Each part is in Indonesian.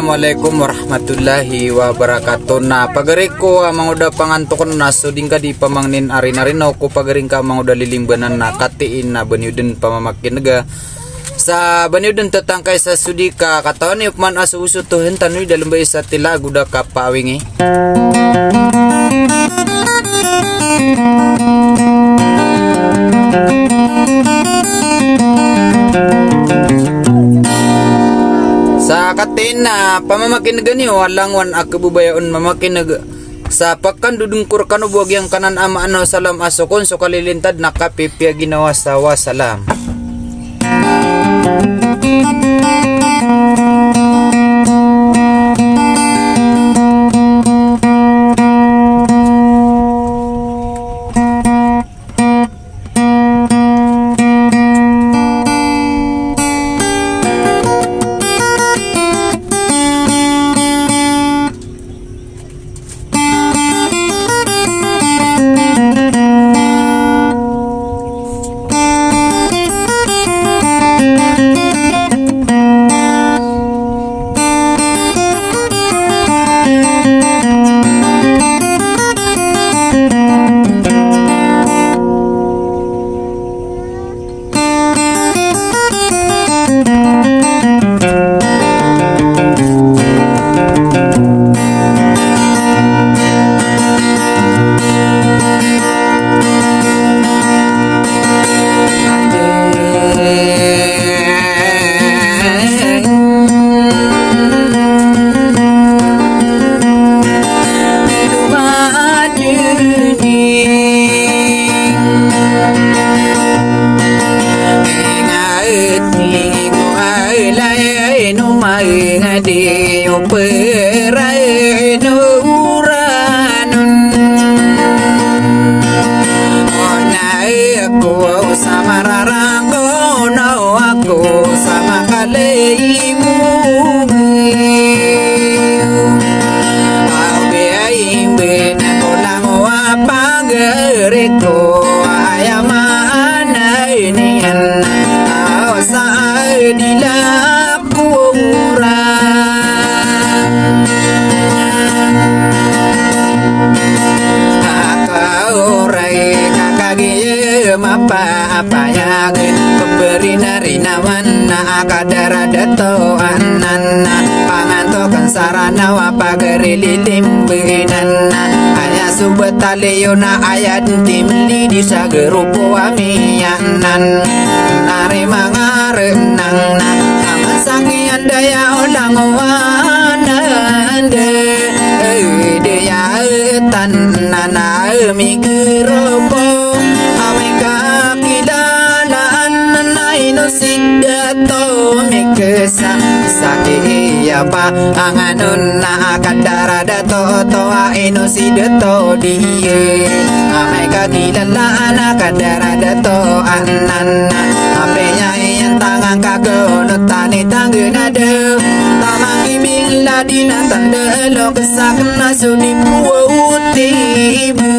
Assalamualaikum warahmatullahi wabarakatuh. Nah, pagari ko amang udah pangantukon na suding ka di pamangnin arin-arino ko pagaring ka amang udah lilimbanan na katiin na banyudin pamamakin naga sa banyudin tatangkay sa sudika katawan ni upman aso uso to hentan dalam bay sa tila guda kapawing sa katin na pamamakin gani walang wan akabubayaon mamakin sa pakan dudungkur kano buwag yang kanan ama ano salam asokon so kalilintad na kapipya ginawa sa wasalam. Taliyo na ayat timli di sa grupo amiyanan nari mga renang na kamasangyan daya ulang wanande daya tan na na migrupo awi kakilalaan na inusidato mikesa sakiya pa ang anon na kadara dato to inusidato diye amay kakilalaan na kadara dato anan apenya yang tangan kagunot tani tanggunado tamang imila di natanda lo kesak na suni puutibu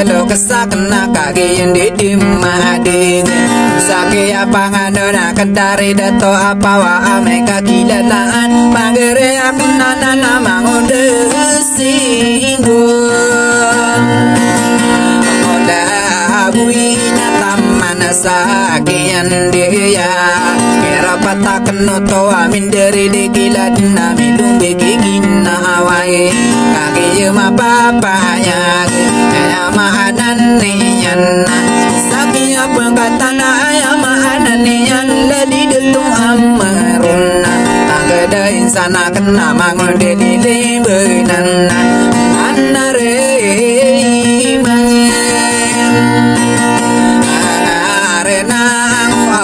lo kesak na kagiyan di dimading sake apangano na kadari dato apawa ame kakilalaan pagere apnana na mangunde singgo mola buina tamana sakian dia kera patakno to amin dari dikilat na milung begigin na awai kagiyo mapapaya maanan niyan sakiya pagkatana ay maanan niyan ladi detung amarun agada insana kena mangun delile benan anare arena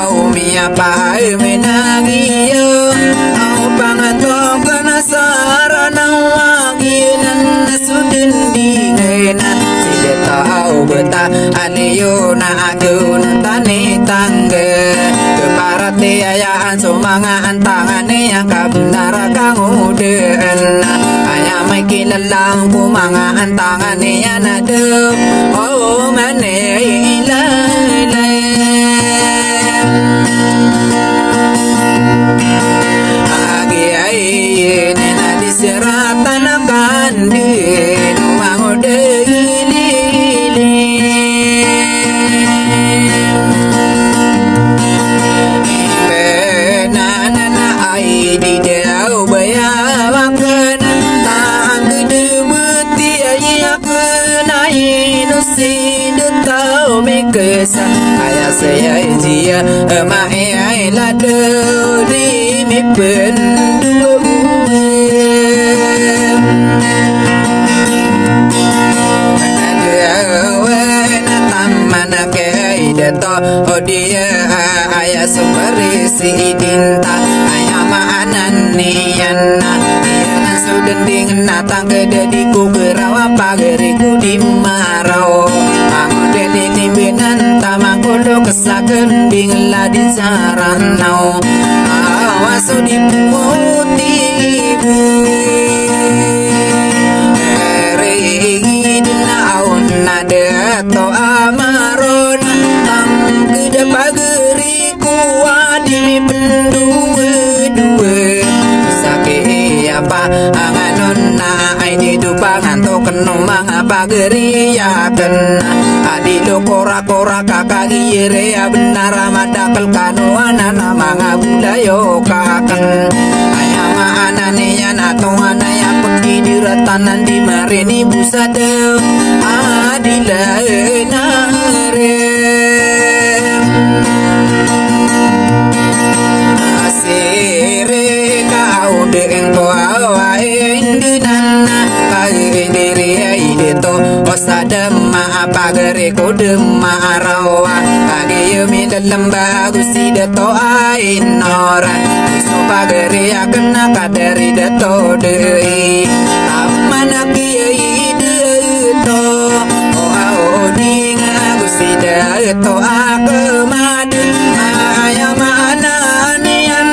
au mia pa menagiyo au pangato kana sarana waginan sudin dingena tahu beta aliyo na agun tani tangge keparate ayaan sumangaan tangane yang kabnara kang uden ayam may kilalang ko mga antangan niya na daw. Oh, manilay agi ay na disiratan na kandil mangodili benana ay di daw bayawakan tang gedebeti ay akenai nusin tau mekesa ayah saya dia mai ai lado di mi pendu mana ke dato dia ayah sumber si dinta ayah maanan niana dia sudah dengan tang kedadiku kerawa pageriku di marau aku deli di benan tamang lo kesaken bingla di saranau awas di putibu nada to amaron tam keda pageriku adimi pendua sake apa anganon na ai di dupangan to keno manga pageriaken adi lo kora-kora kakak gire ya benar madakal kano anana manga bulayo kaken ayama anane ya nato anaya pergi di ratanan di marini busada adila narem asire kau deng bawa indunana kau diri ide to osada ma pagere ko demma rawa kage mi dalam bagus ide to ainora so pagere akena kadari de to dei amana ide to dinga gusida to akamadu ayamana nian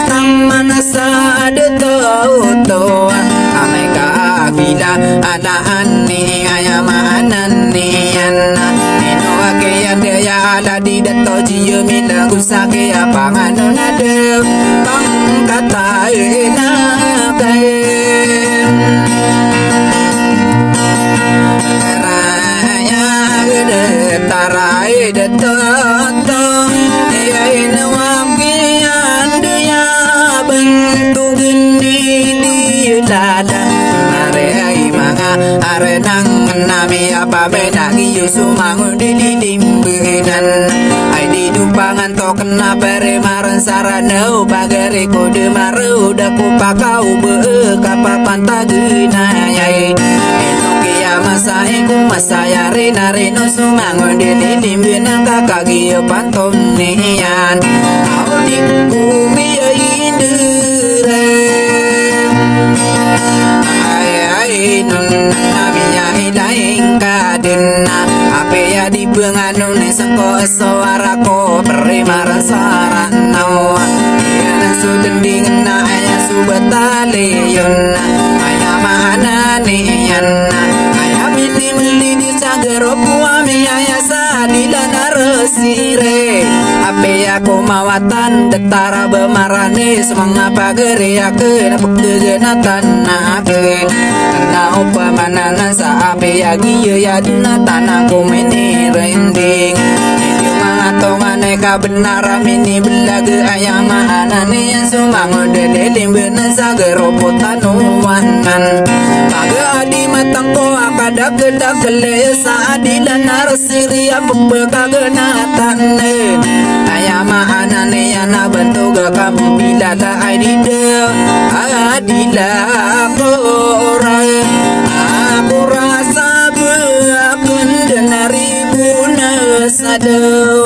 tamana sade to ameka bila ana anni ayamana nian eno ake ande ya ala di dato jiyo mina gusake apa ngano nade bang kata ena kae tarai de toto ya ina wakian dia bentuk geni di lada are ai manga are nang nami apa beda giyu sumangun di limbenan ai di dupangan to kena pere maran sarana bagare kode maru da ku pakau be kapapan tagina yai masa iku masa ya rena reno sumangon dili limbenan kakak giyo pantom nian au di bumi indure ay nun nami ya ilaing kadena ape ya di benganun sengko suara ko perimaran saranau yana suden dingena aya subatale yonna aya mana niana mili di sagero puami aya sadila narasire ape aku mawatan detara bemarane semanga pagere akeun pegena tanakeun na upamanana sa ape agi ya dina tanangku meni rending tongane ka benar mini belaga ayam anane yang sumango delelim bener sagero potanuanan paga adi matang ko akada kedak kele saadi dan narsiri apa kagena tanne ayam anane yang bentuk kamu bila la adida adila kora aku rasa beakun denari puna sadar